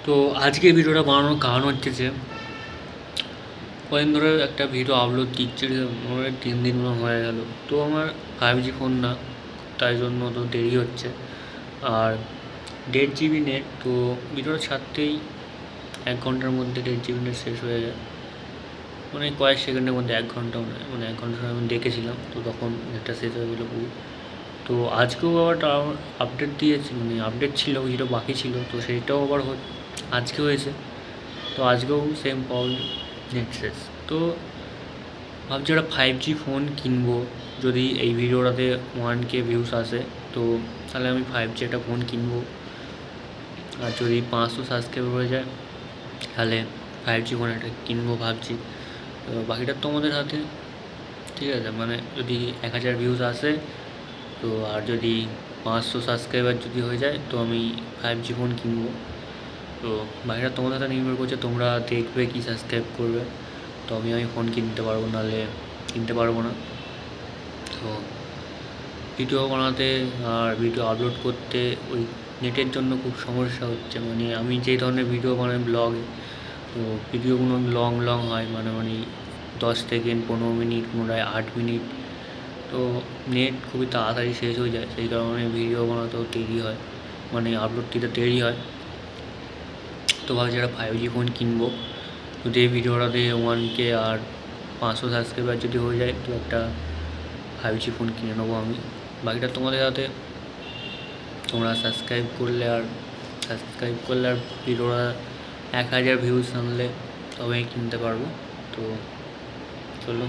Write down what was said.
তো আজকে ভিডিওটা বানানোর কারণ হচ্ছে যে কদিন ধরে একটা ভিডিও আপলোড দিচ্ছি, আমার 3 দিন হয়ে গেল। তো আমার 5G ফোন না, তাই জন্য তো দেরি হচ্ছে। আর 1.5 GB নেট, তো ভিডিওটা ছাড়তেই 1 ঘন্টার মধ্যে 1.5 GB নেট শেষ হয়ে যায়, মানে কয়েক সেকেন্ডের মধ্যে। 1 ঘন্টাও নয়, মানে 1 ঘন্টা আমি দেখেছিলাম, তো তখন নেটটা শেষ হয়ে গেলো পুরো। তো আজকেও আবার আপডেট দিয়েছে, মানে আপডেট ছিল, যেটা বাকি ছিল, তো সেইটাও আবার আজকেও হয়েছে। তো আজকেও সেম প্রবলেম, নেট শেষ। তো ভাবছি একটা 5G ফোন কিনবো, যদি এই ভিডিওটাতে 1K ভিউস আসে তো তাহলে আমি 5G একটা ফোন কিনবো। আর যদি 500 সাবস্ক্রাইবার হয়ে যায় তাহলে 5G ফোন একটা কিনবো ভাবছি। তো বাকিটা তোমাদের হাতে, ঠিক আছে? মানে যদি 1000 ভিউস আসে তো, আর যদি 500 সাবস্ক্রাইবার যদি হয়ে যায় তো আমি 5G ফোন কিনবো। তো বাকিটা তোমাদের হাতে নির্ভর করছে, তোমরা দেখবে কি সাবস্ক্রাইব করবে, তো আমি ফোন কিনতে পারবো, নাহলে কিনতে পারবো না। তো ভিডিও বানাতে আর ভিডিও আপলোড করতে ওই নেটের জন্য খুব সমস্যা হচ্ছে। মানে আমি যেই ধরনের ভিডিও বানাই ব্লগে, তো ভিডিওগুলো লং হয়, মানে 10 সেকেন্ড, 15 মিনিট, কোনোটায় 8 মিনিট। তো নেট খুবই তাড়াতাড়ি শেষ হয়ে যায়, সেই কারণে ভিডিও বানাতেও দেরি হয়, মানে আপলোড দিতে দেরি হয়। তো ভাবছি একটা 5G ফোন কিনবো, যদি এই ভিডিওটাতে 1K আর 500 সাবস্ক্রাইবার যদি হয়ে যায় তো একটা 5G ফোন কিনে নেবো আমি। বাকিটা তোমাদের হাতে, তোমরা সাবস্ক্রাইব করলে আর ভিডিওটা 1000 ভিউজ আনলে তবেই কিনতে পারবো। তো চলো।